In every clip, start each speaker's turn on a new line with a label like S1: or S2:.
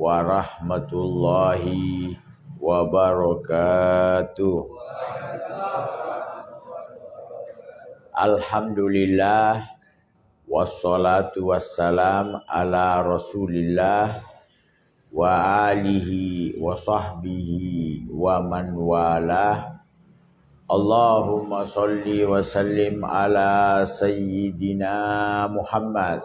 S1: warahmatullahi wabarakatuh. Alhamdulillah wassalatu wassalam ala Rasulillah wa alihi wa sahbihi wa man walah. Allahumma salli wa sallim ala sayyidina Muhammad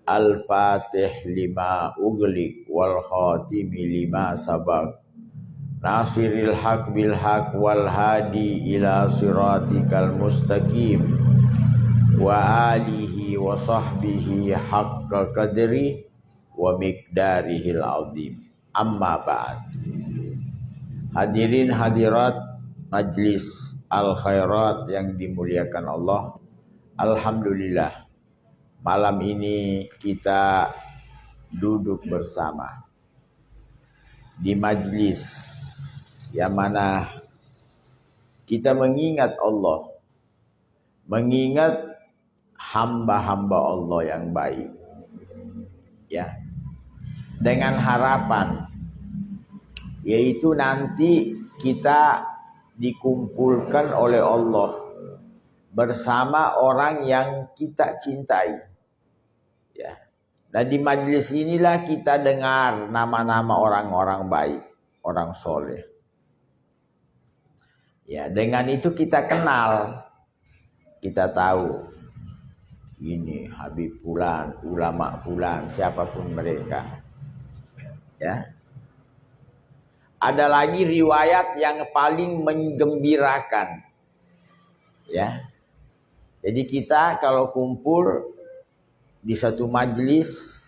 S1: al-fatih lima ughliq wal khatimi lima sabaq nasiril haq bil haq wal hadi ila siratikal mustaqim wa alihi wa sahbihi haqqa qadri wa miqdarihil azim. Amma ba'd. Hadirin hadirat majlis al khairat yang dimuliakan Allah, alhamdulillah malam ini kita duduk bersama di majlis yang mana kita mengingat Allah, mengingat hamba-hamba Allah yang baik, ya, dengan harapan yaitu nanti kita dikumpulkan oleh Allah bersama orang yang kita cintai, ya. Nah, di majelis inilah kita dengar nama-nama orang-orang baik, orang soleh. Ya, dengan itu kita kenal, kita tahu ini Habib Fulan, ulama Fulan, siapapun mereka. Ya. Ada lagi riwayat yang paling menggembirakan. Ya. Jadi kita kalau kumpul di satu majelis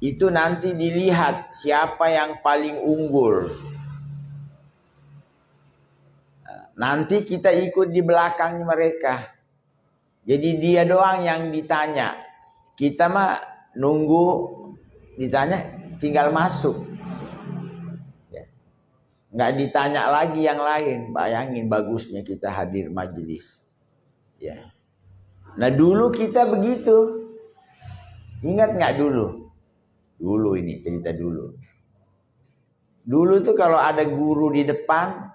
S1: itu nanti dilihat siapa yang paling unggul. Nanti kita ikut di belakang mereka. Jadi dia doang yang ditanya. Kita mah nunggu ditanya tinggal masuk. Ya. Nggak ditanya lagi yang lain. Bayangin bagusnya kita hadir majelis. Ya. Nah dulu kita begitu. Ingat nggak dulu? Dulu ini cerita dulu. Dulu tuh kalau ada guru di depan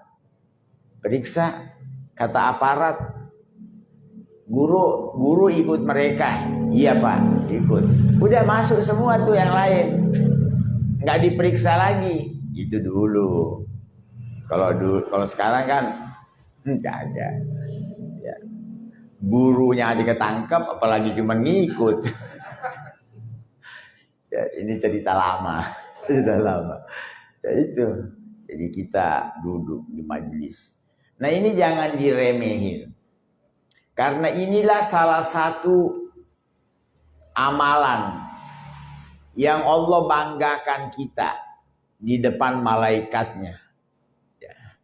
S1: periksa, kata aparat, guru ikut mereka. Iya Pak, ikut. Udah masuk semua tuh yang lain, nggak diperiksa lagi. Itu dulu. Kalau sekarang kan nggak ada. Ya. Gurunya aja ketangkep, apalagi cuma ngikut. Ya, ini cerita lama, cerita lama. Ya itu. Jadi kita duduk di majelis. Nah ini jangan diremehin. Karena inilah salah satu amalan yang Allah banggakan kita di depan malaikatnya. Ya.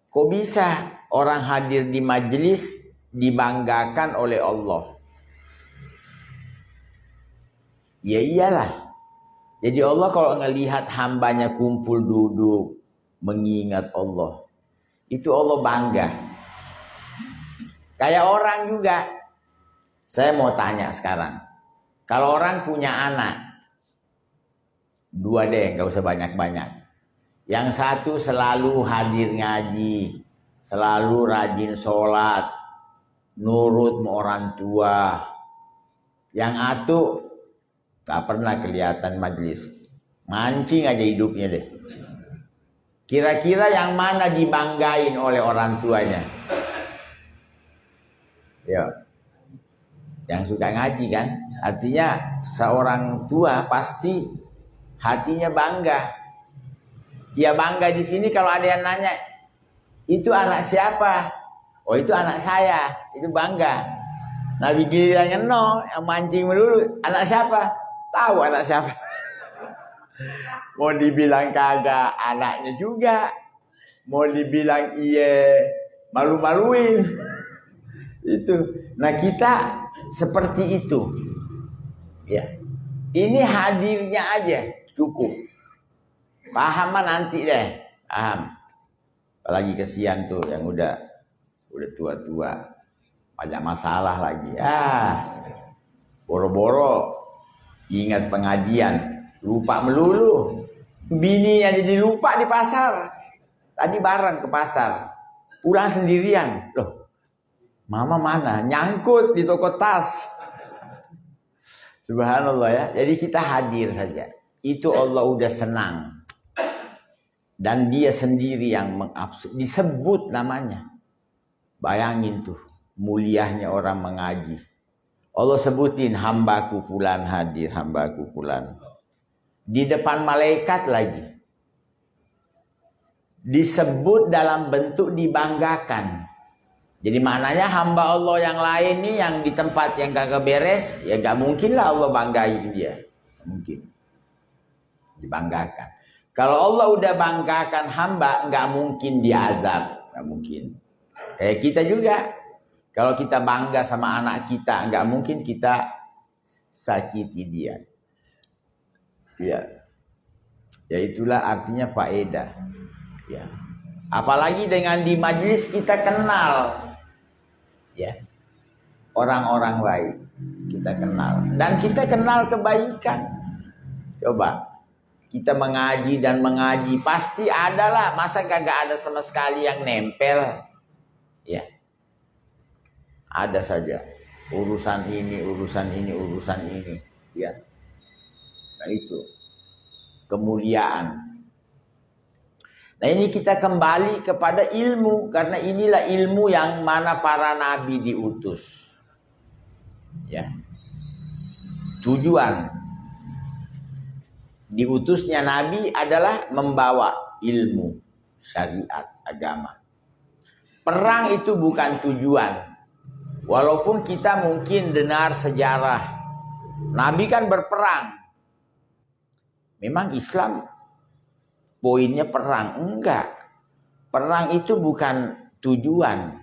S1: Kok bisa orang hadir di majelis dibanggakan oleh Allah? Ya iyalah. Jadi Allah kalau ngelihat hambanya kumpul duduk mengingat Allah, itu Allah bangga. Kayak orang juga. Saya mau tanya sekarang. Kalau orang punya anak, 2 deh, gak usah banyak-banyak. Yang satu selalu hadir ngaji, selalu rajin sholat, nurut sama orang tua. Yang satu gak pernah kelihatan majelis, mancing aja hidupnya deh. Kira-kira yang mana dibanggain oleh orang tuanya? Ya, yang suka ngaji kan? Artinya seorang tua pasti hatinya bangga. Ya bangga di sini kalau ada yang nanya, itu anak siapa? Oh itu anak saya, itu bangga. Nabi gilirannya yang mancing melulu, anak siapa? Tahu anak siapa? Mau dibilang kagak, anaknya juga. Mau dibilang iya, malu-maluin. Itu. Nah kita seperti itu. Ya. Ini hadirnya aja cukup. Paham mah nanti deh. Paham. Apalagi kesian tuh yang udah tua-tua. Banyak masalah lagi. Boro-boro Ingat pengajian, lupa melulu. Bininya jadi lupa di pasar. Tadi bareng ke pasar, pulang sendirian. Loh, mama mana? Nyangkut di toko tas. Subhanallah ya. Jadi kita hadir saja. Itu Allah udah senang. Dan dia sendiri yang mengabsur. Disebut namanya. Bayangin tuh, muliahnya orang mengaji. Allah sebutin, hambaku fulan hadir, hambaku fulan. Di depan malaikat lagi. Disebut dalam bentuk dibanggakan. Jadi maknanya hamba Allah yang lain nih, yang di tempat yang kagak beres, ya gak mungkin lah Allah banggain dia. Mungkin. Dibanggakan. Kalau Allah udah banggakan hamba, gak mungkin diazab. Gak mungkin. Kayak kita juga. Kalau kita bangga sama anak kita, gak mungkin kita sakiti dia. Ya. Ya itulah artinya faedah. Ya. Apalagi dengan di majelis kita kenal. Ya. Orang-orang baik kita kenal. Dan kita kenal kebaikan. Coba. Kita mengaji dan mengaji. Pasti ada lah. Masa kagak ada sama sekali yang nempel. Ya. Ada saja. Urusan ini, urusan ini, urusan ini. Ya. Nah itu. Kemuliaan. Nah ini kita kembali kepada ilmu. Karena inilah ilmu yang mana para nabi diutus. Ya. Tujuan diutusnya nabi adalah membawa ilmu, syariat, agama. Perang itu bukan tujuan. Walaupun kita mungkin dengar sejarah. Nabi kan berperang. Memang Islam poinnya perang. Enggak. Perang itu bukan tujuan.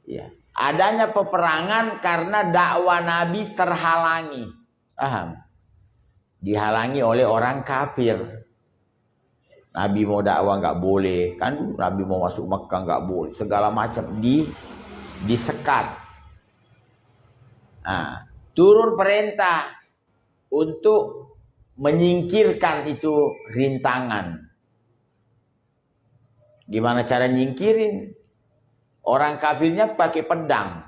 S1: Ya. Adanya peperangan karena dakwah Nabi terhalangi. Paham? Dihalangi oleh orang kafir. Nabi mau dakwah nggak boleh. Kan Nabi mau masuk Mekah nggak boleh. Segala macam disekat. Nah, turun perintah untuk menyingkirkan itu rintangan. Gimana cara nyingkirin? Orang kafirnya pakai pedang.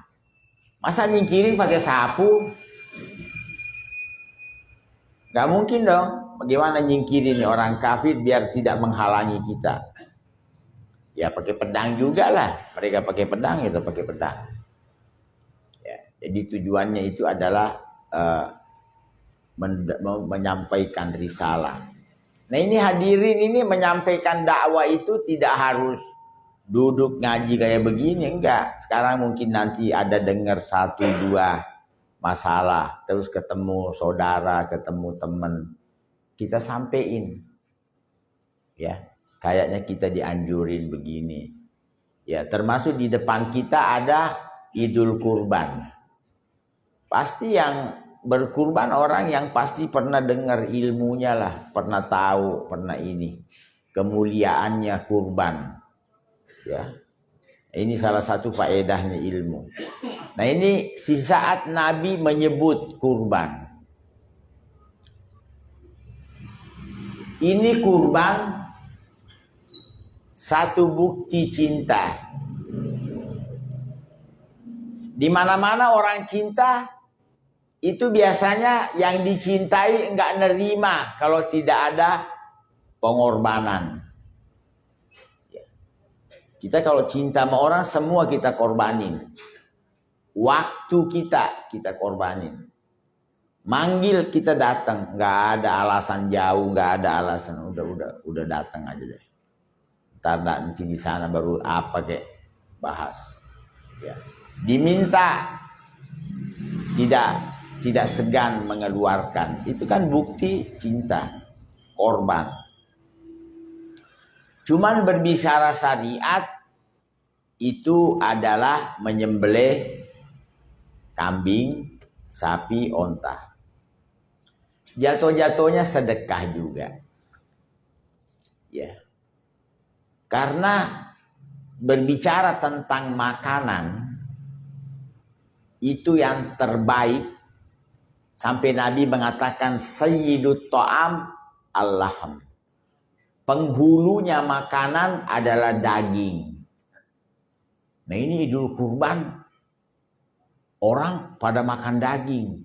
S1: Masa nyingkirin pakai sapu? Gak mungkin dong. Bagaimana nyingkirin orang kafir biar tidak menghalangi kita? Ya pakai pedang juga lah. Mereka pakai pedang, itu pakai pedang. Ya, jadi tujuannya itu adalah menyampaikan risalah. Nah ini hadirin ini menyampaikan dakwah itu tidak harus duduk ngaji kayak begini, enggak. Sekarang mungkin nanti ada dengar 1-2 masalah, terus ketemu saudara, ketemu teman, kita sampein. Ya, kayaknya kita dianjurin begini. Ya, termasuk di depan kita ada Idul Kurban. Pasti yang berkurban orang yang pasti pernah dengar ilmunya lah, pernah tahu, pernah ini kemuliaannya kurban. Ya, ini salah satu faedahnya ilmu. Nah ini si saat Nabi menyebut kurban. Ini kurban satu bukti cinta. Di mana-mana orang cinta. Itu biasanya yang dicintai enggak nerima kalau tidak ada pengorbanan. Kita kalau cinta sama orang semua kita korbanin. Waktu kita korbanin. Manggil kita datang, enggak ada alasan jauh, enggak ada alasan, udah datang aja deh. Ntar nanti di sana baru apa kayak bahas. Ya. Diminta tidak segan mengeluarkan. Itu kan bukti cinta, korban. Cuman berbicara syariat itu adalah menyembelih kambing, sapi, onta. Jatuh-jatuhnya sedekah juga. Ya. Karena berbicara tentang makanan itu yang terbaik Sampai Nabi mengatakan sayyidut ta'am al-lahm. Penghulunya makanan adalah daging. Nah ini Idul Kurban, orang pada makan daging.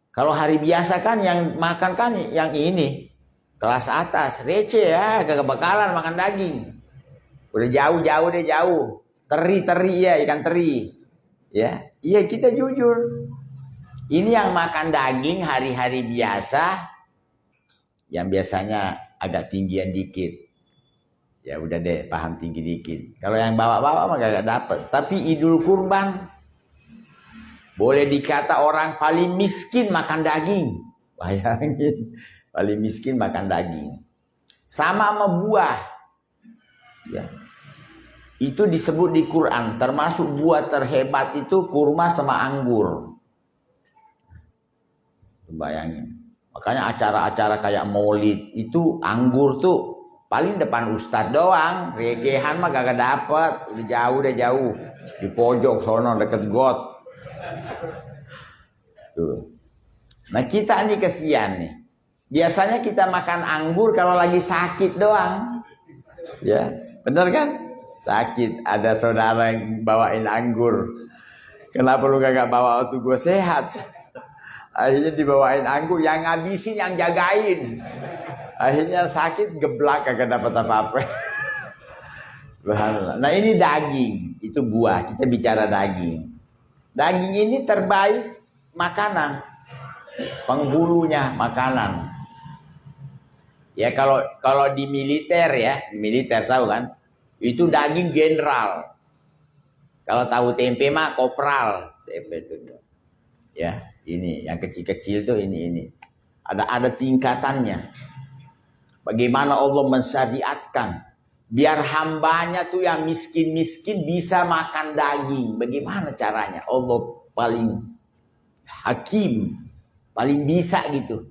S1: Kalau hari biasa kan yang makan kan yang ini, kelas atas, receh ya, kagak bakalan makan daging. Udah jauh deh jauh. Teri ya, ikan teri. Ya, iya kita jujur. Ini yang makan daging hari-hari biasa, yang biasanya agak tinggian dikit. Ya udah deh, paham tinggi dikit. Kalau yang bawa-bawa mah gak dapet. Tapi Idul Kurban, boleh dikata orang paling miskin makan daging. Bayangin, paling miskin makan daging. Sama sama buah. Ya. Itu disebut di Quran, termasuk buah terhebat itu kurma sama anggur. Bayangin. Makanya acara-acara kayak maulid itu anggur tuh paling depan ustadz doang. Recehan mah gak dapet. Udah jauh. Di pojok sono deket got. Tuh. Nah kita nih kesian nih. Biasanya kita makan anggur kalau lagi sakit doang. Ya, bener kan? Sakit. Ada saudara yang bawain anggur. Kenapa lu gak bawa waktu gue sehat? Akhirnya dibawain anggur, yang ngabisin yang jagain. Akhirnya sakit geblak kagak dapat apa-apa. Nah ini daging, itu buah. Kita bicara daging. Daging ini terbaik makanan. Penghulunya makanan. Ya kalau di militer ya, militer tahu kan? Itu daging general. Kalau tahu tempe mah kopral. Tempe itu. Ya. Ini yang kecil-kecil tuh ini. Ada tingkatannya. Bagaimana Allah mensyariatkan biar hambanya tuh yang miskin-miskin bisa makan daging. Bagaimana caranya? Allah paling hakim, paling bisa gitu.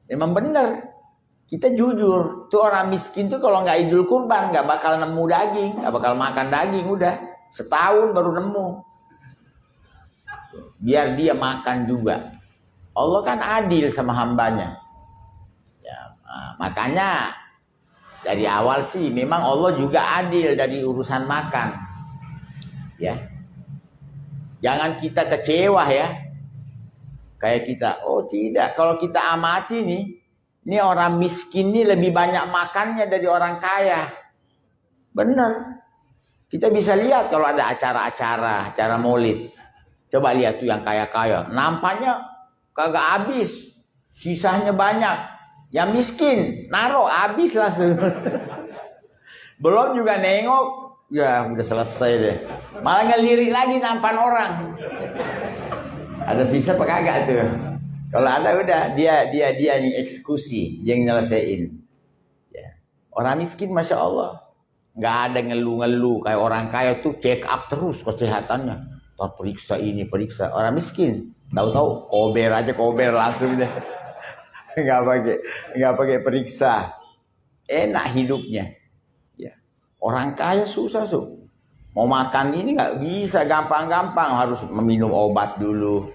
S1: Memang benar. Kita jujur, tuh orang miskin tuh kalau nggak Idul Kurban nggak bakal nemu daging, nggak bakal makan daging. Udah setahun baru nemu. Biar dia makan juga. Allah kan adil sama hambanya. Ya, makanya dari awal sih memang Allah juga adil dari urusan makan. Ya. Jangan kita kecewa ya. Kayak kita, oh tidak, kalau kita amati nih, ini orang miskin nih lebih banyak makannya dari orang kaya. Benar. Kita bisa lihat kalau ada acara maulid. Coba lihat tuh yang kaya-kaya, nampaknya kagak habis, sisanya banyak. Yang miskin, naruh habis langsung. Belum juga nengok, ya udah selesai deh. Malah ngelirik lagi nampan orang. Ada sisa apa kagak tuh? Kalau ada udah dia yang eksekusi, dia yang nyelesain. Ya. Orang miskin masya Allah, nggak ada ngeluh-ngeluh kayak orang kaya tuh check up terus kesehatannya. Periksa ini, periksa. Orang miskin, tahu-tahu kober langsung deh. Nggak pakai periksa. Enak hidupnya. Ya. Orang kaya susah Mau makan ini nggak bisa gampang-gampang, harus meminum obat dulu.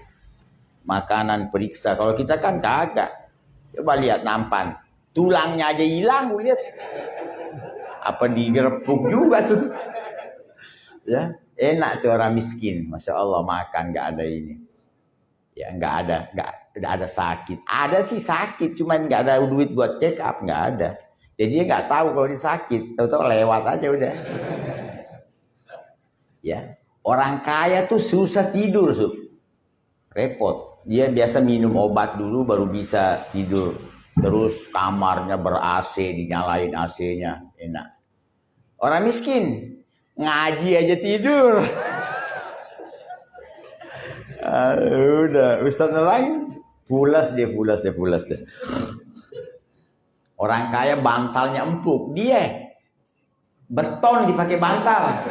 S1: Makanan periksa. Kalau kita kan kagak. Coba lihat nampan, tulangnya aja hilang, lihat. Apa digerepuk juga Ya. Enak tuh orang miskin, masya Allah makan nggak ada ini, ya nggak ada sakit. Ada sih sakit, cuman nggak ada duit buat check up, nggak ada. Jadi dia nggak tahu kalau dia sakit, tahu-tahu lewat aja udah. Ya, orang kaya tuh susah tidur, repot. Dia biasa minum obat dulu baru bisa tidur. Terus kamarnya ber-AC, dinyalain AC-nya, enak. Orang miskin ngaji aja tidur. Udah, Ustaz lain pulas deh. Orang kaya bantalnya empuk, dia beton dipakai bantal.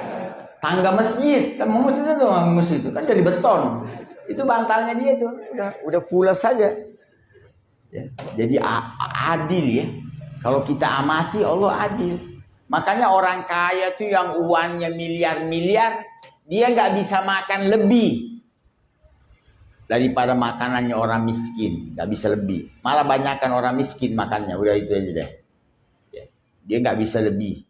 S1: Tangga masjid, mau masjid doang, masjid itu kan dari beton. Itu bantalnya dia tuh, udah pulas saja. Ya, jadi adil ya. Kalau kita amati Allah adil. Makanya orang kaya tuh yang uangnya miliar-miliar, dia nggak bisa makan lebih. daripada makanannya orang miskin, nggak bisa lebih. Malah banyakkan orang miskin makannya, udah itu aja deh. Ya. Dia nggak bisa lebih.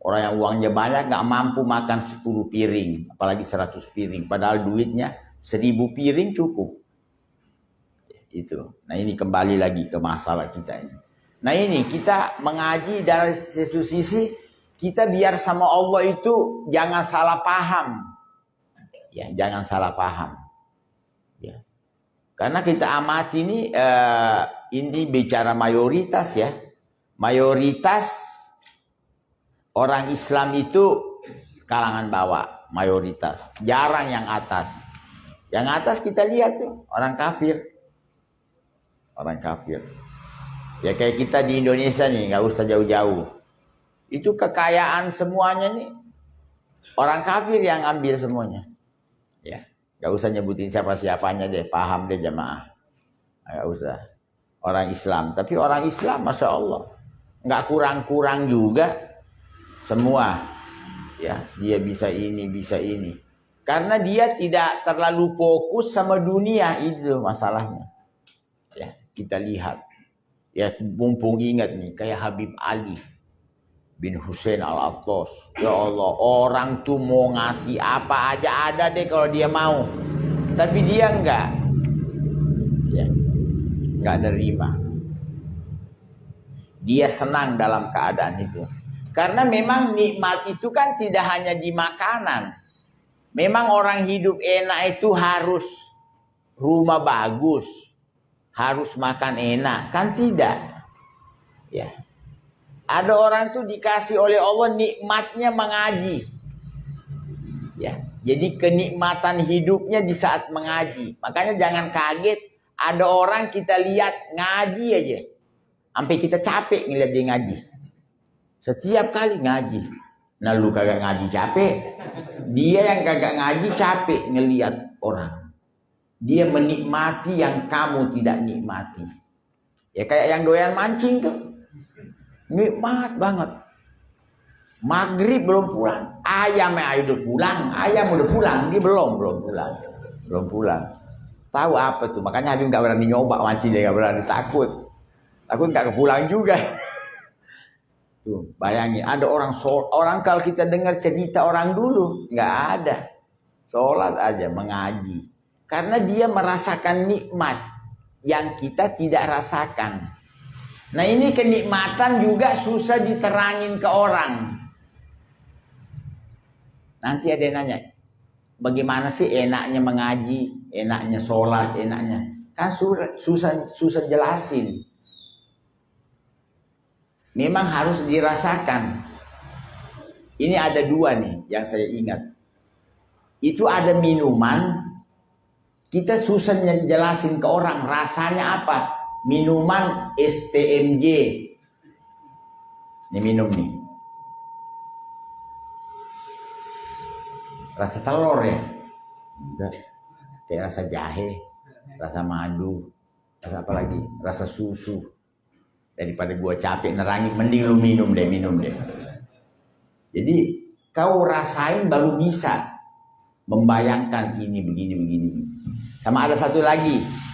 S1: Orang yang uangnya banyak nggak mampu makan 10 piring, apalagi 100 piring. Padahal duitnya 1000 piring cukup. Itu. Nah ini kembali lagi ke masalah kita ini. Nah ini kita mengaji dari satu sisi, kita biar sama Allah itu jangan salah paham. Ya, jangan salah paham. Ya. Karena kita amati ini bicara mayoritas ya. Mayoritas orang Islam itu kalangan bawah, mayoritas. Jarang yang atas. Yang atas kita lihat tuh orang kafir. Orang kafir. Ya kayak kita di Indonesia nih, nggak usah jauh-jauh. Itu kekayaan semuanya nih orang kafir yang ambil semuanya. Ya. Gak usah nyebutin siapa-siapanya deh, paham deh jamaah. Gak usah. Orang Islam, tapi orang Islam Masya Allah. Gak kurang-kurang juga. Semua. Ya, dia bisa ini, bisa ini. Karena dia tidak terlalu fokus sama dunia, itu masalahnya. Ya, kita lihat. Ya, mumpung ingat nih, kayak Habib Ali bin Hussein Al-Attas. Ya Allah, orang tuh mau ngasih apa aja ada deh kalau dia mau. Tapi dia enggak. Ya, enggak nerima. Dia senang dalam keadaan itu. Karena memang nikmat itu kan tidak hanya di makanan. Memang orang hidup enak itu harus rumah bagus. Harus makan enak. Kan tidak. Ya. Ada orang tuh dikasih oleh Allah nikmatnya mengaji. Ya, jadi kenikmatan hidupnya di saat mengaji. Makanya jangan kaget ada orang kita lihat ngaji aja. Sampai kita capek ngeliat dia ngaji. Setiap kali ngaji. Nah lu kagak ngaji capek. Dia yang kagak ngaji capek ngeliat orang. Dia menikmati yang kamu tidak nikmati. Ya kayak yang doyan mancing tuh. Nikmat banget. Maghrib belum pulang. Ayamnya udah pulang. Ayam udah pulang. Dia belum pulang. Belum pulang. Tahu apa tuh? Makanya Habib gak berani nyoba mancing. Dia gak berani, takut. Takut gak kepulang juga. Tuh, bayangin. Ada orang kalau kita dengar cerita orang dulu. Gak ada. Sholat aja, mengaji. Karena dia merasakan nikmat. Yang kita tidak rasakan. Nah ini kenikmatan juga susah diterangin ke orang. Nanti ada yang nanya, bagaimana sih enaknya mengaji, enaknya sholat, enaknya. Kan susah jelasin. Memang harus dirasakan. Ini ada dua nih yang saya ingat. Itu ada minuman, kita susah jelasin ke orang rasanya apa. Minuman STMJ. Ini minum nih. Rasa telur ya? Enggak. Kayak rasa jahe, rasa madu, rasa apa lagi? Rasa susu. Daripada gua capek nerangin, mending lu minum deh. Jadi kau rasain baru bisa membayangkan ini begini. Sama ada satu lagi.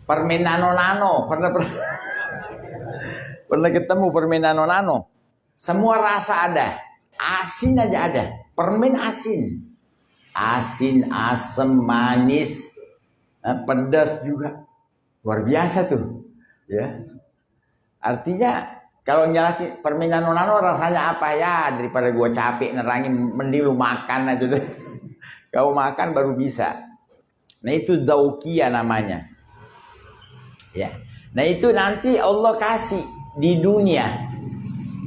S1: Permen nano-nano, pernah ketemu permen nano-nano? Semua rasa ada, asin aja ada, permen asin, asam, manis, pedas juga, luar biasa tuh, ya. Artinya kalau nyalasin permen nano-nano rasanya apa ya? Daripada gua capek nerangin, mending lu makan aja tuh. Kau makan baru bisa. Nah itu dzauqiyah namanya. Ya. Nah itu nanti Allah kasih di dunia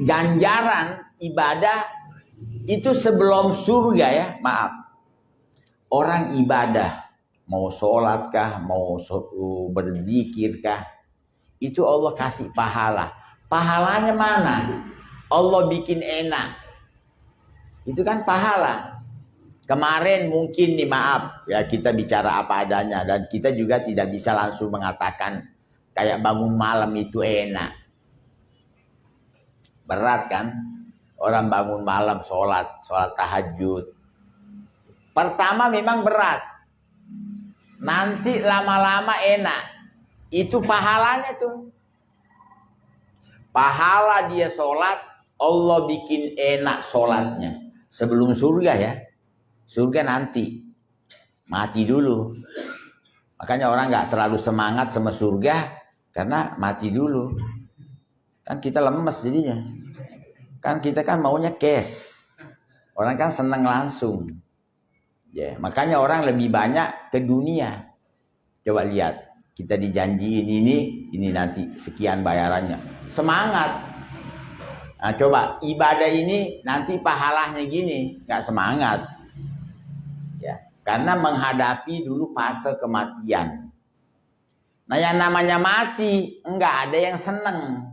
S1: ganjaran ibadah itu sebelum surga ya, maaf. Orang ibadah mau sholat kah, mau berzikir kah, itu Allah kasih pahala. Pahalanya mana? Allah bikin enak. Itu kan pahala. Kemarin mungkin nih maaf ya kita bicara apa adanya dan kita juga tidak bisa langsung mengatakan kayak bangun malam itu enak. Berat kan? Orang bangun malam sholat tahajud. Pertama memang berat. nanti lama-lama enak. Itu pahalanya tuh. Pahala dia sholat, Allah bikin enak sholatnya. Sebelum surga ya. Surga nanti. Mati dulu. Makanya orang nggak terlalu semangat sama surga karena mati dulu. Kan kita lemes jadinya. Kan kita kan maunya cash. Orang kan senang langsung. Ya, makanya orang lebih banyak ke dunia. Coba lihat, kita dijanjiin ini nanti sekian bayarannya. Semangat. Nah, coba ibadah ini nanti pahalanya gini, nggak semangat. Ya, karena menghadapi dulu fase kematian. Nah, yang namanya mati, nggak ada yang seneng.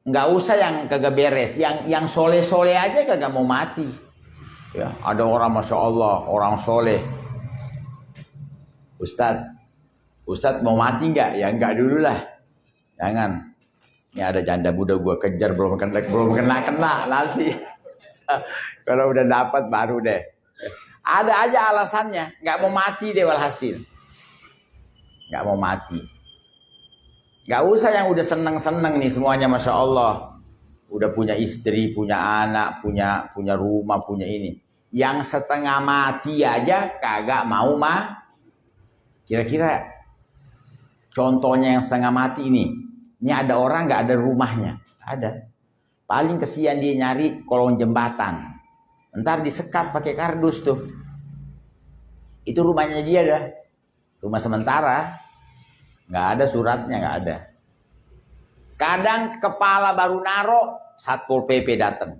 S1: Nggak usah yang kagak beres, yang soleh-soleh aja kagak mau mati. Ya, ada orang Masya Allah, orang soleh. Ustadz mau mati nggak? Ya nggak dulu lah. Jangan. Ini ada janda muda gue kejar belum kena nanti. Kalau udah dapat baru deh. Ada aja alasannya, nggak mau mati deh walhasil. Nggak mau mati. Nggak usah yang udah seneng-seneng nih semuanya Masya Allah. Udah punya istri, punya anak, punya rumah, punya ini. Yang setengah mati aja kagak mau mah. Kira-kira contohnya yang setengah mati ini. Ini ada orang nggak ada rumahnya. Ada. Paling kesian dia nyari kolong jembatan. Ntar disekat pakai kardus tuh. Itu rumahnya dia dah. Rumah sementara. Nggak ada suratnya, nggak ada. Kadang kepala baru naro, Satpol PP datang.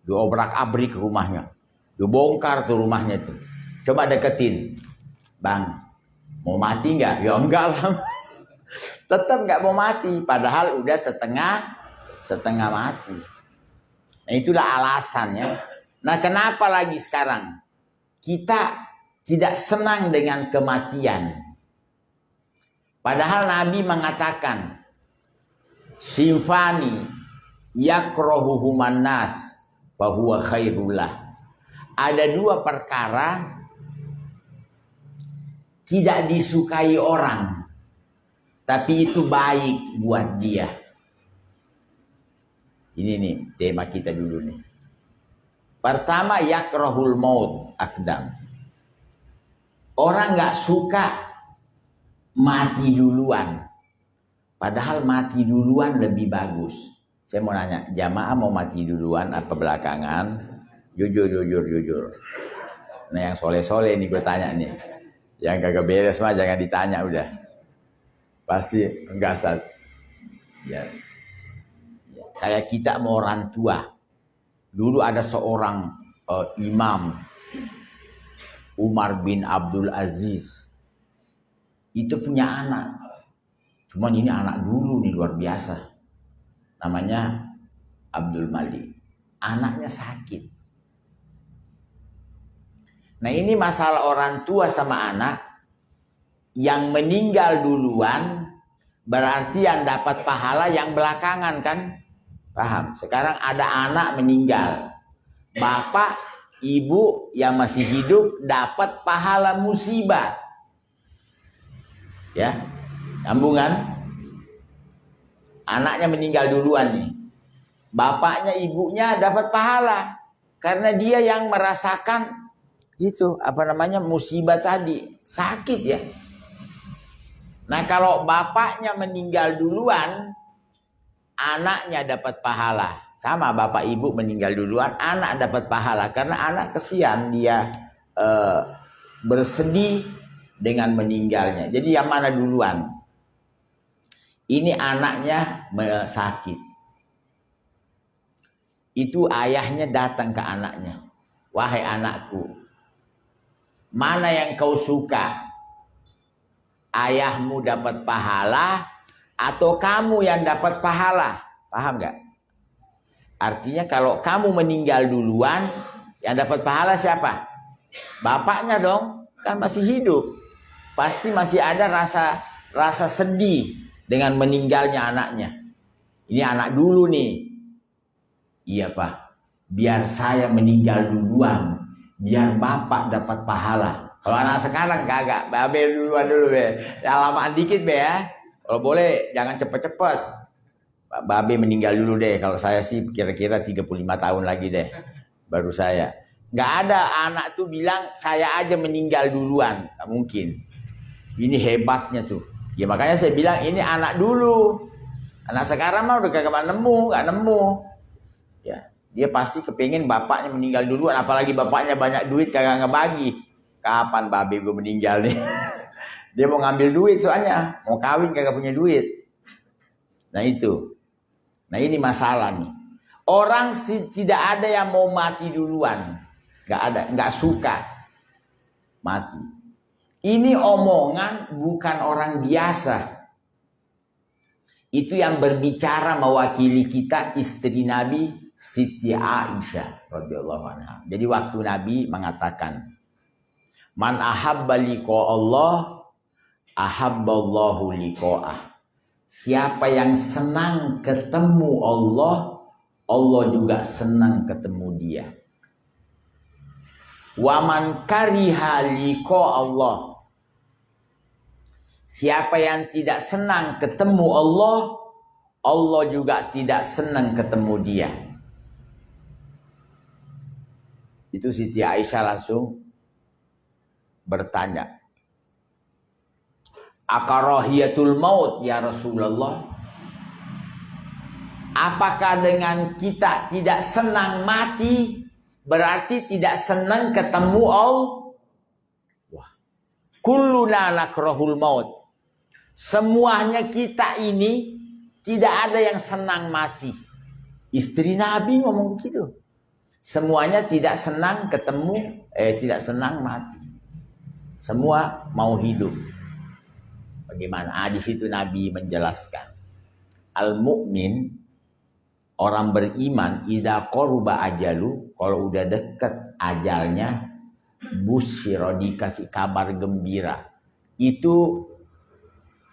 S1: Diobrak-abrik rumahnya. Dibongkar tuh rumahnya tuh. Coba deketin. Bang, mau mati nggak? Ya enggak lah mas. Tetap nggak mau mati. Padahal udah setengah mati. Nah, itulah alasannya. Nah, kenapa lagi sekarang kita tidak senang dengan kematian? Padahal Nabi mengatakan, Sinfani yakrohuhuman nas fahuwa khairullah. Ada dua perkara tidak disukai orang, tapi itu baik buat dia. Ini nih tema kita dulu nih. Pertama, yakrohul maut akdam. Orang nggak suka mati duluan. Padahal mati duluan lebih bagus. Saya mau nanya, jamaah mau mati duluan apa belakangan? Jujur. Nah yang soleh-soleh nih gue tanya nih. Yang kagak beres mah jangan ditanya udah. Pasti enggak Sat. Ya. Kayak kita mau orang tua. Dulu ada seorang imam Umar bin Abdul Aziz. Itu punya anak. Cuman ini anak dulu nih luar biasa. Namanya Abdul Malik. Anaknya sakit. Nah ini masalah orang tua sama anak. Yang meninggal duluan berarti yang dapat pahala yang belakangan kan? Paham? Sekarang ada anak meninggal. Bapak, ibu yang masih hidup dapat pahala musibah. Ya, sambungan. Anaknya meninggal duluan nih. Bapaknya, ibunya dapat pahala karena dia yang merasakan itu musibah tadi, sakit ya. Nah, kalau bapaknya meninggal duluan, anaknya dapat pahala. Sama bapak ibu meninggal duluan, anak dapat pahala karena anak kesian dia bersedih dengan meninggalnya. Jadi yang mana duluan? Ini anaknya sakit. Itu ayahnya datang ke anaknya. Wahai anakku, mana yang kau suka? Ayahmu dapat pahala atau kamu yang dapat pahala? Paham nggak? Artinya kalau kamu meninggal duluan, yang dapat pahala siapa? Bapaknya dong, kan masih hidup. Pasti masih ada rasa sedih dengan meninggalnya anaknya. Ini anak dulu nih. Iya Pak, biar saya meninggal duluan, biar bapak dapat pahala. Kalau anak sekarang kagak, babe duluan dulu be. Ya lamaan dikit be ya. Kalau boleh jangan cepet-cepet. Babe meninggal dulu deh. Kalau saya sih kira-kira 35 tahun lagi deh. Baru saya. Nggak ada anak tuh bilang saya aja meninggal duluan. Nggak mungkin. Ini hebatnya tuh. Ya makanya saya bilang ini anak dulu. Anak sekarang mah udah kagak nggak nemu. Ya, dia pasti kepingin bapaknya meninggal duluan. Apalagi bapaknya banyak duit kagak ngebagi. Kapan babe gue meninggal nih? Dia mau ngambil duit soalnya. Mau kawin kagak punya duit. Nah itu. Nah ini masalah nih. Orang tidak ada yang mau mati duluan. Gak ada. Gak suka mati. Ini omongan bukan orang biasa. Itu yang berbicara mewakili kita istri Nabi Siti Aisyah radhiyallahu anha. Jadi waktu Nabi mengatakan, man ahabba liqa Allah, ahabballahu liqa'ah. Siapa yang senang ketemu Allah, Allah juga senang ketemu dia. Wa man kariha liqa Allah. Siapa yang tidak senang ketemu Allah, Allah juga tidak senang ketemu dia. Itu Siti Aisyah langsung bertanya, akarahiyatul maut ya Rasulullah? Apakah dengan kita tidak senang mati berarti tidak senang ketemu Allah? Wah. Kulluna nakrahul maut. Semuanya kita ini tidak ada yang senang mati. Istri Nabi ngomong begitu. Semuanya tidak senang ketemu, tidak senang mati. Semua mau hidup. Bagaimana? Di situ Nabi menjelaskan. Al-mu'min, orang beriman, idza qaruba ajalu, kalau udah dekat ajalnya, busyira, dikasih kabar gembira. Itu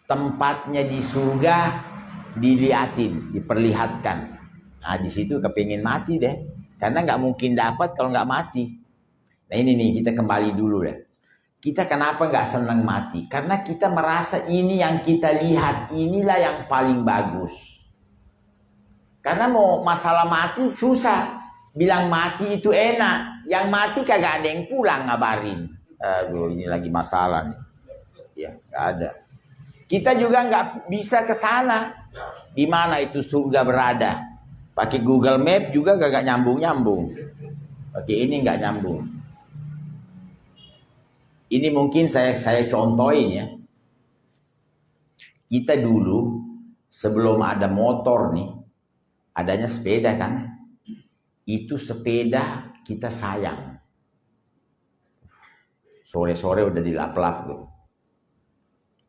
S1: tempatnya di surga dilihatin, diperlihatkan. Nah, di situ kepingin mati deh. Karena nggak mungkin dapat kalau nggak mati. Nah ini nih, kita kembali dulu deh. Kita kenapa nggak senang mati? Karena kita merasa ini yang kita lihat, inilah yang paling bagus. Karena mau masalah mati susah. Bilang mati itu enak. Yang mati kagak ada yang pulang ngabarin. Aduh, ini lagi masalah nih. Ya, nggak ada. Kita juga nggak bisa ke sana. Di mana itu surga berada? Pakai Google Map juga gak nyambung-nyambung. Pakai ini nggak nyambung. Ini mungkin saya contohin ya. Kita dulu sebelum ada motor nih, adanya sepeda kan. Itu sepeda kita sayang. Sore-sore udah dilap-lap tuh.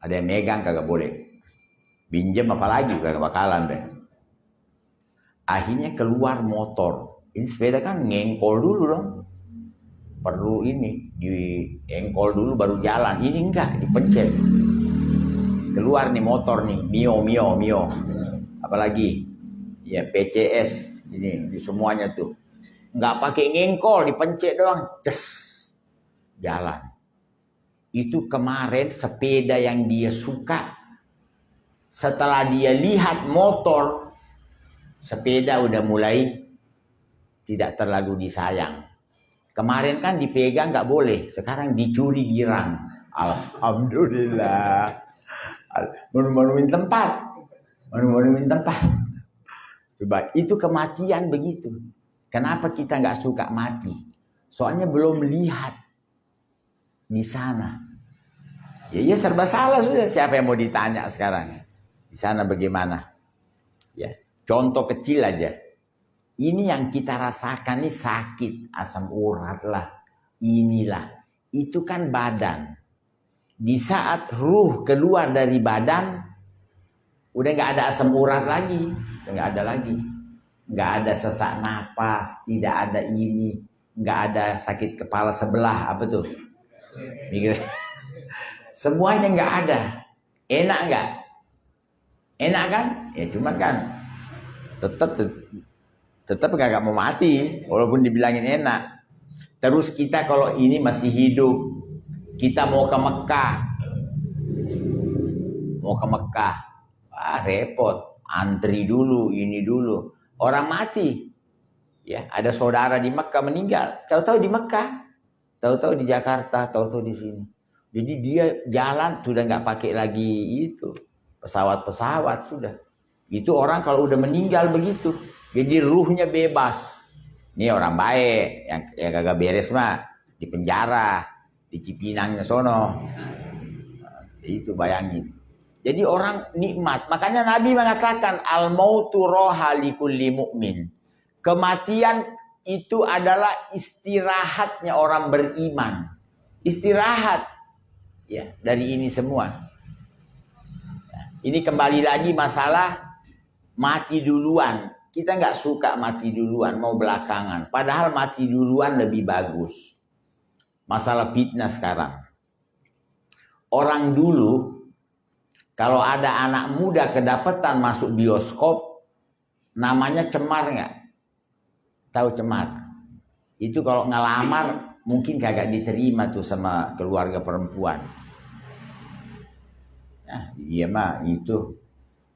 S1: Ada yang megang kagak boleh. Pinjam apalagi kagak bakalan deh. Akhirnya keluar motor. Ini sepeda kan ngengkol dulu dong. Perlu ini diengkol dulu baru jalan. Ini enggak, dipencet. Keluar nih motor nih, Mio. Apalagi ya PCS ini di semuanya tuh. Enggak pakai ngengkol, dipencet doang. Ces. Jalan. Itu kemarin sepeda yang dia suka. Setelah dia lihat motor, sepeda udah mulai tidak terlalu disayang. Kemarin kan dipegang nggak boleh, sekarang dicuri girang. Alhamdulillah. Menu-menuin tempat. Coba, itu kematian begitu. Kenapa kita nggak suka mati? Soalnya belum lihat di sana. Ya serba salah sudah. Siapa yang mau ditanya sekarang? Di sana bagaimana? Ya, contoh kecil aja. Ini yang kita rasakan nih sakit, asam urat lah, inilah. Itu kan badan. Di saat ruh keluar dari badan, udah nggak ada asam urat lagi, udah nggak ada lagi. Nggak ada sesak napas, tidak ada ini, nggak ada sakit kepala sebelah, apa tuh? Semuanya nggak ada. Enak nggak? Enak kan? Ya cuman kan tetap nggak mau mati walaupun dibilangin enak. Terus kita kalau ini masih hidup, Kita mau ke Mekah. Wah, repot. Antri dulu, ini dulu. Orang mati. Ya, ada saudara di Mekah meninggal. Tahu-tahu di Mekah. Tahu-tahu di Jakarta, tahu-tahu di sini. Jadi dia jalan sudah nggak pakai lagi itu. Pesawat-pesawat sudah. Itu orang kalau udah meninggal begitu. Jadi ruhnya bebas. Ini orang baik. Yang kagak beres mah. Di penjara. Di Cipinangnya sono. Itu bayangin. Jadi orang nikmat. Makanya Nabi mengatakan al-mautu roha likulli mu'min. Kematian itu adalah istirahatnya orang beriman. Istirahat ya dari ini semua. Nah, ini kembali lagi masalah mati duluan. Kita nggak suka mati duluan, mau belakangan. Padahal mati duluan lebih bagus. Masalah fitnah sekarang. Orang dulu kalau ada anak muda kedapatan masuk bioskop, namanya cemar nggak? Tahu cemar? Itu kalau ngelamar mungkin kagak diterima tuh sama keluarga perempuan. Nah, dia mah itu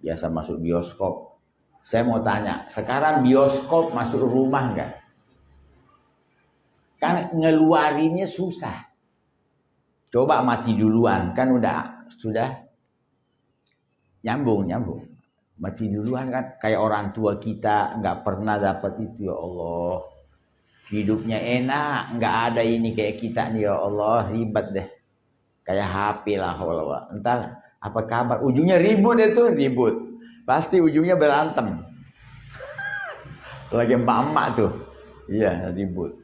S1: biasa masuk bioskop. Saya mau tanya, sekarang bioskop masuk rumah nggak? Kan ngeluarinnya susah. Coba mati duluan, kan sudah nyambung. Mati duluan kan kayak orang tua kita nggak pernah dapat itu, ya Allah. Hidupnya enak, nggak ada ini kayak kita nih, ya Allah, ribet deh. Kayak HP lah, Allah. Entar apa kabar? Ujungnya ribut ribut. Pasti ujungnya berantem. Lagi emak-emak tuh. Iya, ribut.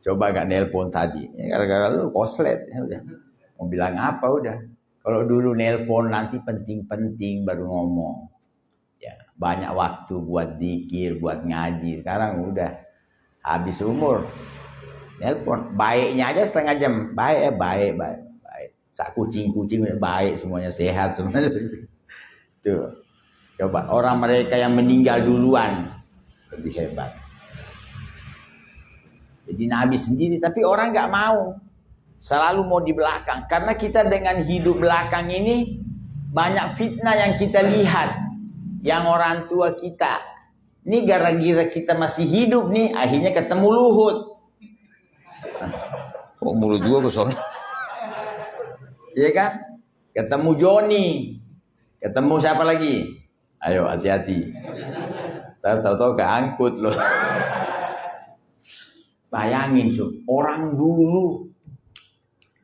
S1: Coba gak nelpon tadi. Ya, gara-gara lu koslet. Ya udah. Mau bilang apa udah. Kalau dulu nelpon nanti penting-penting baru ngomong. Ya, banyak waktu buat zikir, buat ngaji. Sekarang udah habis umur. Nelpon. Baiknya aja setengah jam. Baik. Sak kucing-kucing baik semuanya, sehat semuanya. Tuh. Coba orang mereka yang meninggal duluan lebih hebat. Jadi Nabi sendiri, tapi orang nggak mau, selalu mau di belakang. Karena kita dengan hidup belakang ini banyak fitnah yang kita lihat, yang orang tua kita. Ini gara-gara kita masih hidup nih, akhirnya ketemu Luhut. Kok mulut gua kesana? Iya kan? Ketemu Joni, ketemu siapa lagi? Ayo hati-hati. Tahu-tahu keangkut loh. Bayangin orang dulu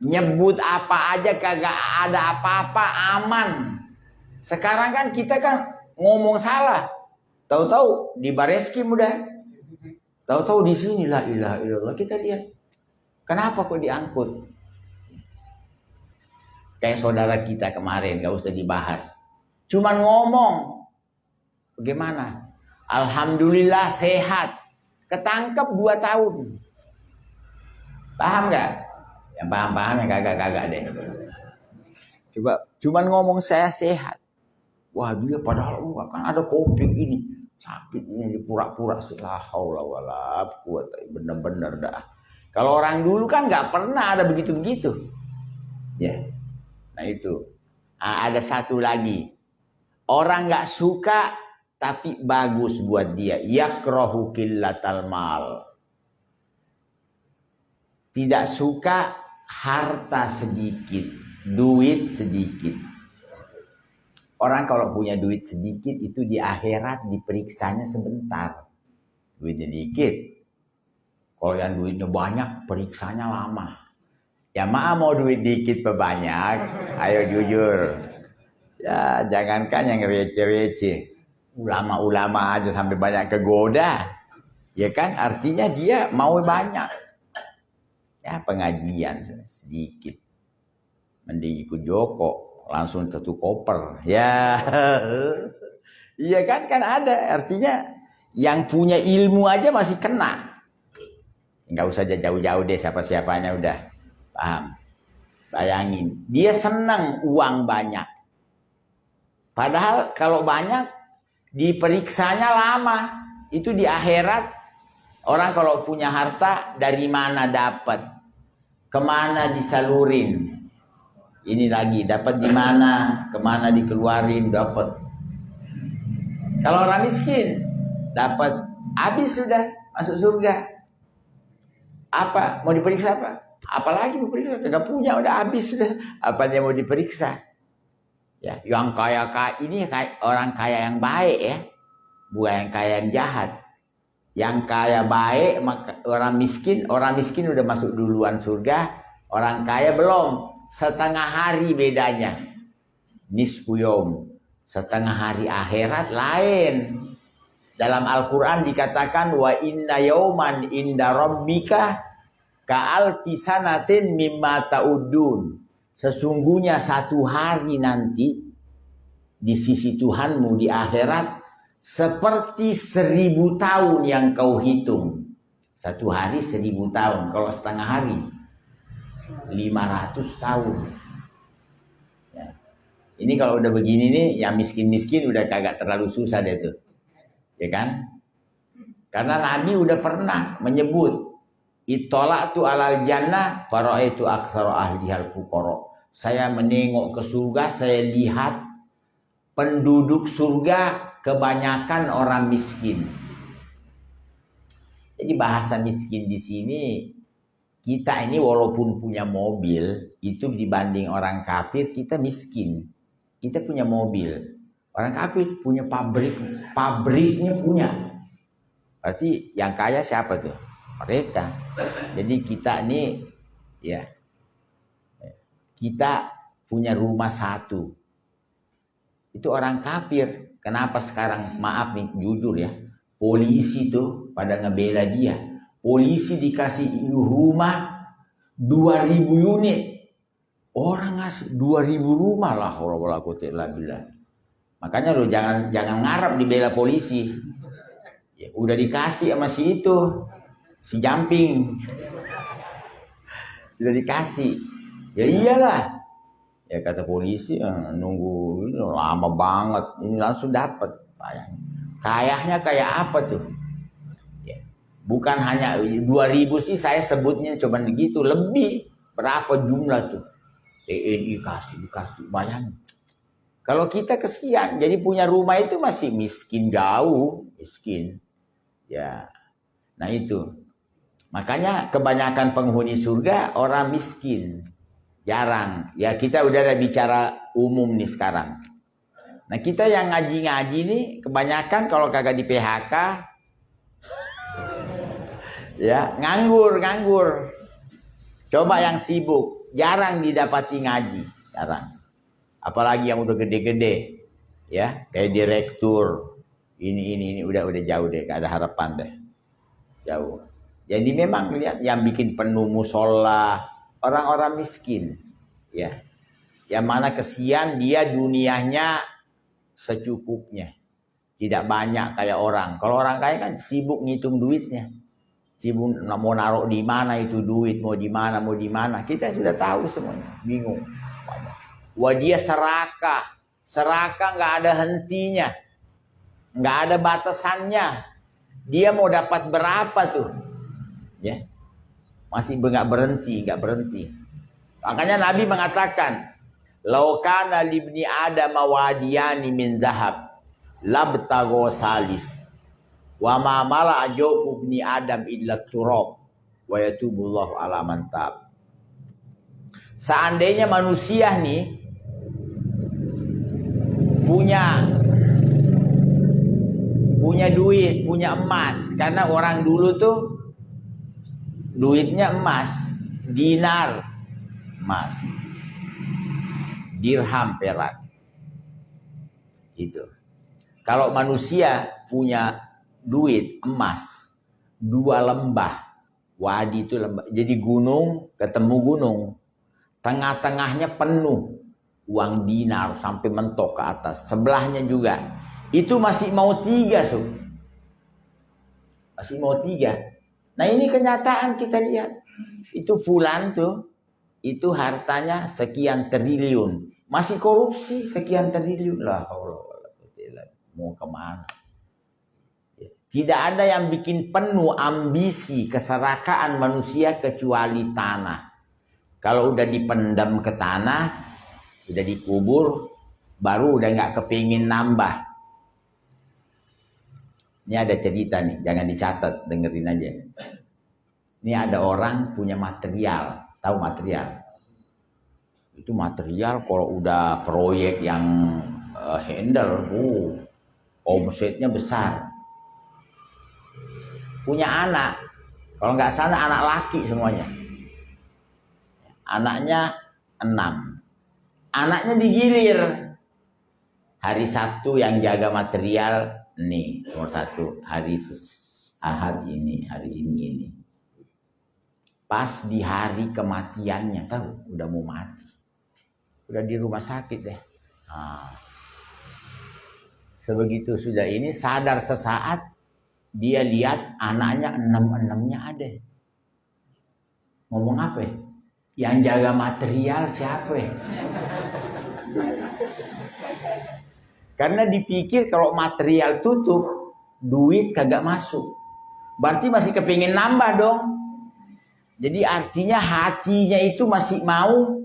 S1: nyebut apa aja kagak ada apa-apa, aman. Sekarang kan kita kan ngomong salah. Tahu-tahu di Bareskim udah. Tahu-tahu di sini la ilaha illallah, kita lihat. Kenapa kok diangkut? Kayak saudara kita kemarin, gak usah dibahas. Cuman ngomong. Bagaimana? Alhamdulillah sehat. Ketangkep 2 tahun. Paham gak? Yang paham-paham, yang kagak-kagak deh. Coba, cuman ngomong saya sehat. Wah, dia padahal enggak, kan ada kopi ini. Sakit ini pura-pura sih. La haula wala quwata, bener-bener dah. Kalau orang dulu kan nggak pernah ada begitu-begitu. Ya. Nah itu. Nah, ada satu lagi. Orang nggak suka tapi bagus buat dia. Yakrahu qillatal mal. Tidak suka harta sedikit, duit sedikit. Orang kalau punya duit sedikit itu di akhirat diperiksanya sebentar. Duitnya dikit. Kalau yang duitnya banyak, periksanya lama. Ya maaf mau duit dikit banyak, ayo jujur. Ya jangankan yang receh-receh. Ulama-ulama aja sampai banyak kegoda. Ya kan artinya dia mau banyak. Ya pengajian sedikit. Mending ikut Joko, langsung 1 koper. Ya. Iya kan ada. Artinya yang punya ilmu aja masih kena. Nggak usah jauh-jauh deh siapa-siapanya udah. Paham? Bayangin. Dia senang uang banyak. Padahal kalau banyak diperiksanya lama. Itu di akhirat orang kalau punya harta dari mana dapat? Kemana disalurin? Ini lagi dapat di mana, kemana dikeluarin dapat. Kalau orang miskin dapat habis sudah masuk surga. Apa mau diperiksa apa? Apalagi mau diperiksa? Tidak punya udah habis sudah. Apa dia mau diperiksa? Ya, yang kaya ini orang kaya yang baik ya, bukan yang kaya yang jahat. Yang kaya baik, maka orang miskin udah masuk duluan surga, orang kaya belum. Setengah hari bedanya. Nisfu yaum. Setengah hari akhirat lain. Dalam Al-Quran dikatakan wa inna yauman inda rabbika ka'alfi sanatin mimma ta'udun. Sesungguhnya satu hari nanti di sisi Tuhanmu di akhirat seperti 1000 tahun yang kau hitung. Satu hari 1000 tahun. Kalau setengah hari 500 tahun. Ya. Ini kalau udah begini nih, yang miskin-miskin udah kagak terlalu susah deh tuh. Ya kan? Karena Nabi udah pernah menyebut itola'tu alal jannah fara'aitu aktsara ahlihal fuqara. Saya menengok ke surga, saya lihat penduduk surga kebanyakan orang miskin. Jadi bahasa miskin di sini, kita ini walaupun punya mobil, itu dibanding orang kafir kita miskin. Kita punya mobil. Orang kafir punya pabriknya punya. Berarti yang kaya siapa tuh? Mereka. Jadi kita ini, ya, kita punya rumah satu. Itu orang kafir. Kenapa sekarang, maaf nih, jujur ya, polisi tuh pada ngebela dia. Polisi dikasih rumah 2000 unit. Orang ngasih 2000 rumah lah. Makanya lo jangan ngarep dibela polisi. Ya, udah dikasih sama si itu, si Jamping. Sudah dikasih. Ya iyalah. Ya kata polisi nunggu ini lama banget. Ini langsung dapat. Kayaknya kayak apa tuh? Ya. Bukan hanya 2000 sih saya sebutnya cuma begitu. Lebih. Berapa jumlah tuh? TNI dikasih. Bayangin. Kalau kita kesian. Jadi punya rumah itu masih miskin jauh. Miskin. Ya. Nah itu. Makanya kebanyakan penghuni surga orang miskin. Jarang. Ya kita udah ada bicara umum nih sekarang. Nah kita yang ngaji-ngaji nih kebanyakan kalau kagak di PHK ya nganggur. Coba yang sibuk jarang didapati ngaji, jarang. Apalagi yang udah gede-gede ya kayak direktur ini udah jauh deh, gak ada harapan deh. Jauh. Jadi memang lihat yang bikin penuh musola orang-orang miskin, ya, yang mana kesian dia dunianya secukupnya, tidak banyak kayak orang. Kalau orang kaya kan sibuk ngitung duitnya, sibuk mau naruh di mana itu duit, mau di mana. Kita sudah tahu semuanya, bingung. Wah dia serakah nggak ada hentinya, nggak ada batasannya. Dia mau dapat berapa tuh, ya? Masih nggak berhenti. Makanya Nabi mengatakan, "Lau kana libni Adam wadiyani min dzahab, labtagho salis. Wa ma mala ajaubu ibni Adam illa turab, wa yatubullahu ala man tab." Seandainya manusia nih punya duit, punya emas, karena orang dulu tuh duitnya emas, dinar emas, dirham perak. Itu. Kalau manusia punya duit emas 2 lembah, wadi itu lembah, jadi gunung ketemu gunung, tengah-tengahnya penuh uang dinar sampai mentok ke atas, sebelahnya juga, itu masih mau 3 masih mau 3. Nah ini kenyataan kita lihat. Itu fulan tuh, itu hartanya sekian triliun. Masih korupsi sekian triliun. Lah, mau kemana? Tidak ada yang bikin penuh ambisi keserakaan manusia kecuali tanah. Kalau udah dipendam ke tanah, Sudah dikubur, baru udah nggak kepingin nambah. Ini ada cerita nih, jangan dicatat, dengerin aja. Ini ada orang punya material, tahu material? Itu material kalau udah proyek yang handle, omsetnya besar. Punya anak, kalau nggak salah anak laki semuanya. Anaknya 6. Anaknya digilir. Hari Sabtu yang jaga material, nih nomor 1. Hari Ahad ini, hari ini. Pas di hari kematiannya, tahu, udah mau mati. Udah di rumah sakit deh. Nah, sebegitu sudah ini, sadar sesaat, dia lihat anaknya 6-6-nya ada. Ngomong apa ya? Yang jaga material siapa ya? Karena dipikir kalau material tutup, duit kagak masuk. Berarti masih kepingin nambah dong. Jadi artinya hatinya itu masih mau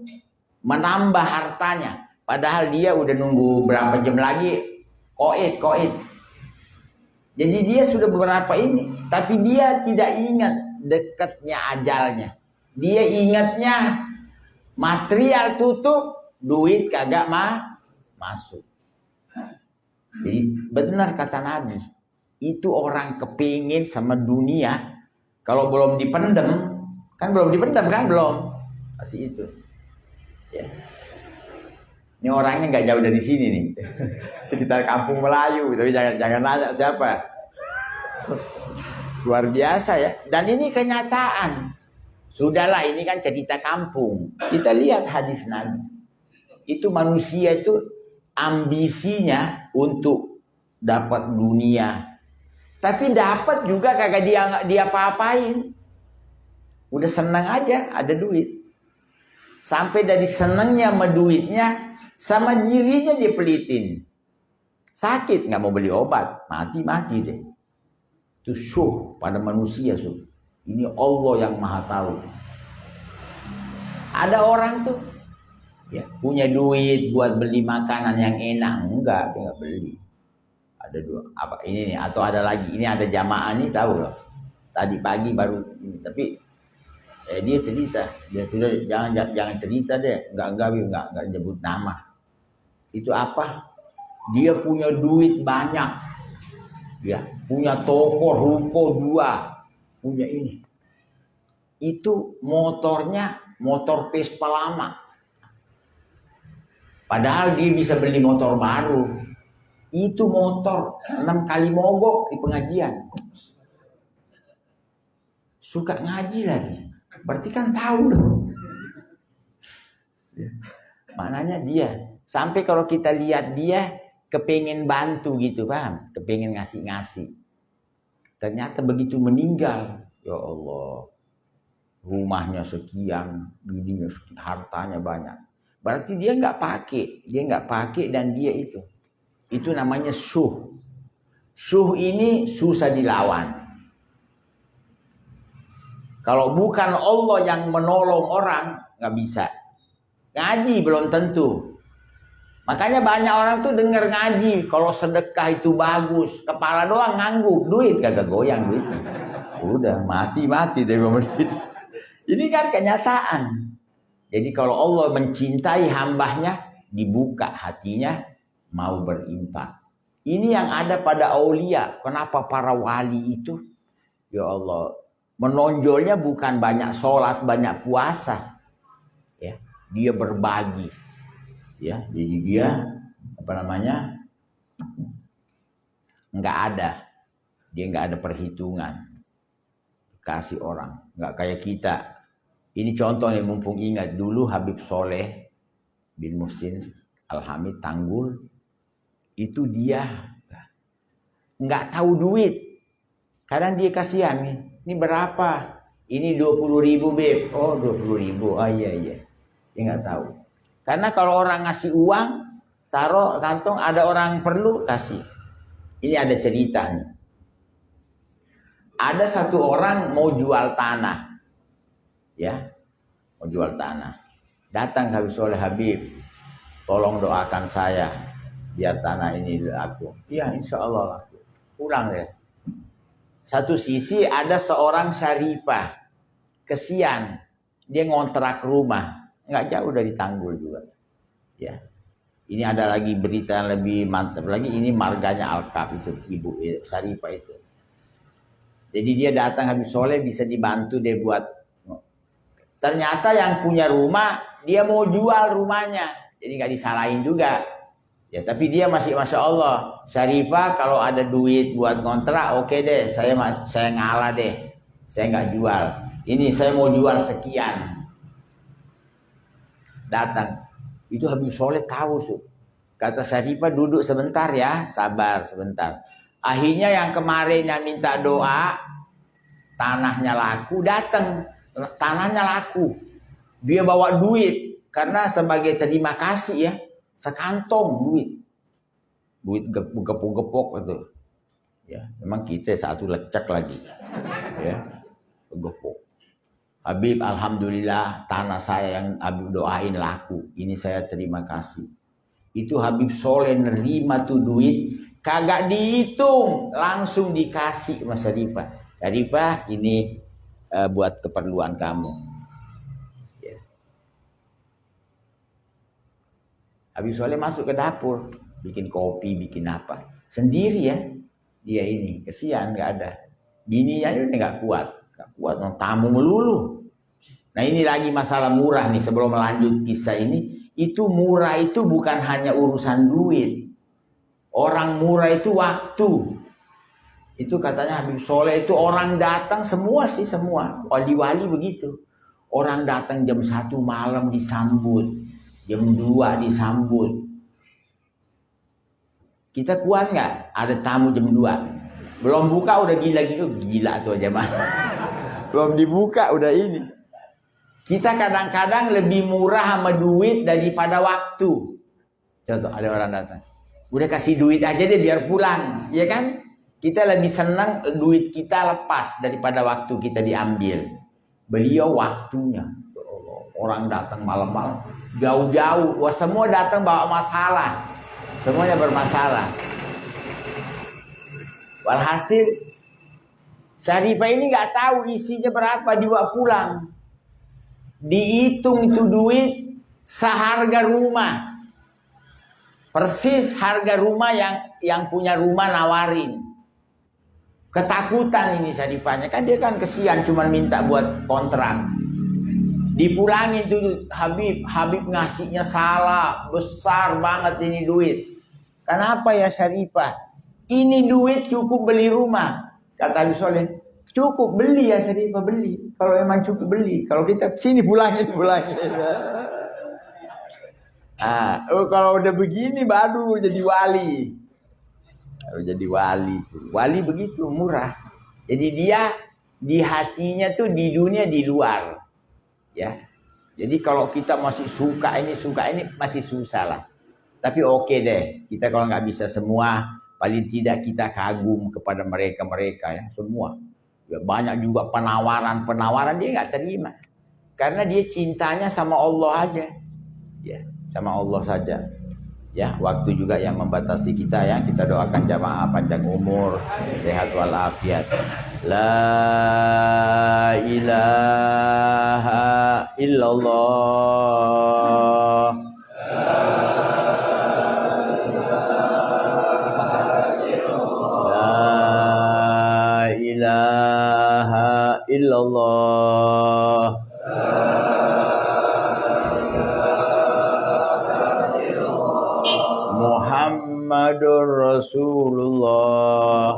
S1: menambah hartanya. Padahal dia udah nunggu berapa jam lagi koit. Jadi dia sudah beberapa ini. Tapi dia tidak ingat dekatnya ajalnya. Dia ingatnya material tutup, duit kagak masuk. Jadi benar kata Nabi. Itu orang kepingin sama dunia. Kalau belum dipendem, kan belum. Masih itu. Ya. Ini orangnya nggak jauh dari sini nih. Sekitar Kampung Melayu. Tapi jangan nanya siapa. Luar biasa ya. Dan ini kenyataan. Sudahlah, ini kan cerita kampung. Kita lihat hadis Nabi. Itu manusia itu ambisinya untuk dapat dunia. Tapi dapat juga kagak dia apa-apain. Udah senang aja ada duit. Sampai dari senangnya sama duitnya, sama dirinya dia pelitin. Sakit, nggak mau beli obat. Mati deh. Itu syuh pada manusia syuh. Ini Allah yang maha tahu. Ada orang tuh ya, punya duit buat beli makanan yang enak. Enggak, dia nggak beli. Ada 2. Apa ini nih? Atau ada lagi. Ini ada jamaah nih, tahu loh. Tadi pagi baru ini. Tapi dia cerita. Dia sudah jangan cerita deh. Enggak nyebut nama. Itu apa? Dia punya duit banyak. Ya, punya toko, ruko 2. Punya ini. Itu motornya motor Vespa lama. Padahal dia bisa beli motor baru. Itu motor 6 kali mogok di pengajian. Suka ngaji lagi. Berarti kan tahu dong. Maknanya dia. Sampai kalau kita lihat dia kepengen bantu gitu, paham? Kepengen ngasih. Ternyata begitu meninggal, ya Allah, rumahnya sekian, bininya sekian, hartanya banyak. Berarti dia nggak pakai, dan dia itu namanya syuh. Syuh ini susah dilawan. Kalau bukan Allah yang menolong orang, nggak bisa. Ngaji belum tentu. Makanya banyak orang tuh dengar ngaji, kalau sedekah itu bagus, kepala doang ngangguk, duit kagak goyang duitnya. Udah mati dari momen itu. Ini kan kenyataan. Jadi kalau Allah mencintai hambanya, dibuka hatinya mau berinfak. Ini yang ada pada aulia. Kenapa para wali itu, ya Allah, menonjolnya bukan banyak sholat, banyak puasa. Ya, dia berbagi. Ya, jadi dia dia nggak ada perhitungan, kasih orang, nggak kayak kita. Ini contoh nih, mumpung ingat dulu Habib Soleh bin Muhsin Al-Hamid Tanggul, itu dia nggak tahu duit. Kadang dia kasihan nih, ini berapa? Ini 20.000 Beb. Oh 20.000, oh iya, dia nggak tahu. Karena kalau orang ngasih uang, taruh kantong, ada orang perlu, kasih. Ini ada cerita nih. Ada satu orang mau jual tanah. Ya, mau jual tanah. Datang Habib Soleh, Habib, tolong doakan saya biar tanah ini laku. Iya, insya Allah laku. Pulang deh. Satu sisi ada seorang syarifah, kesian, dia ngontrak rumah, nggak jauh dari Tanggul juga. Ya, ini ada lagi berita yang lebih mantap lagi. Ini marganya Alkaf itu, ibu syarifah itu. Jadi dia datang habis soleh bisa dibantu dia buat. Ternyata yang punya rumah dia mau jual rumahnya, jadi nggak disalahin juga. Ya, tapi dia masih masya Allah, syarifah kalau ada duit buat kontrak, oke deh, saya ngalah deh, saya nggak jual. Ini saya mau jual sekian. Datang, itu Habib Soleh tahu kata syarifah duduk sebentar ya, sabar sebentar. Akhirnya yang kemarin yang minta doa, tanahnya laku, datang, tanahnya laku. Dia bawa duit karena sebagai terima kasih ya. Sekantong duit gepok-gepok itu ya, memang kita satu lecek lagi ya, gepok. Habib, alhamdulillah tanah saya yang Habib doain laku, ini saya terima kasih. Itu Habib Soleh nerima tuh duit, kagak dihitung, langsung dikasih sama Syarifah. Syarifah, ini buat keperluan kamu. Habib Soleh masuk ke dapur, bikin kopi, bikin apa. Sendiri ya, dia ini, kesian nggak ada. Bininya ini nggak kuat, tamu melulu. Nah ini lagi masalah murah nih, sebelum melanjut kisah ini. Itu murah itu bukan hanya urusan duit. Orang murah itu waktu. Itu katanya Habib Soleh itu orang datang semua sih, semua. Wali-wali begitu. Orang datang jam 1 malam disambut. Jam 2 disambut. Kita kuat nggak? Ada tamu jam 2. Belum buka udah gila tuh jemaah. Belum dibuka udah ini. Kita kadang-kadang lebih murah sama duit daripada waktu. Contoh ada orang datang. Udah kasih duit aja deh biar pulang, ya kan? Kita lebih senang duit kita lepas daripada waktu kita diambil. Beliau waktunya. Orang datang malam-malam jauh-jauh, wah semua datang bawa masalah, semuanya bermasalah. Walhasil Syarifah ini nggak tahu isinya berapa, dibawa pulang, dihitung itu duit seharga rumah, persis harga rumah yang punya rumah nawarin. Ketakutan ini Syarifahnya, kan dia kan kesian cuma minta buat kontrak. Dipulangin tuh Habib ngasihnya salah, besar banget ini duit. Kenapa ya Syarifah? Ini duit cukup beli rumah. Kata Habib Soleh, cukup beli ya Syarifah, beli. Kalau memang cukup beli, kalau kita sini pulangin. Kalau udah begini baru jadi wali. Kalau jadi wali tuh. Wali begitu murah. Jadi dia di hatinya tuh di dunia di luar. Ya, jadi kalau kita masih suka ini masih susah lah. Tapi oke deh, kita kalau nggak bisa semua, paling tidak kita kagum kepada mereka ya semua. Ya, banyak juga penawaran dia nggak terima, karena dia cintanya sama Allah aja, ya sama Allah saja. Ya, waktu juga yang membatasi kita ya. Kita doakan jamaah panjang umur, sehat walafiat. La ilaha illallah. La ilaha illallah. Muhammadur Rasulullah.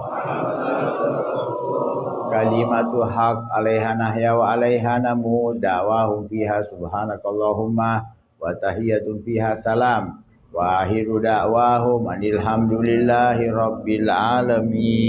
S1: Kalimatu haq alaiha nahya wa alaiha namut da'wahum fiha subhanakallahumma wa tahiyyatun fiha salam wa akhiru da'wahum anil hamdulillahi rabbil alamin.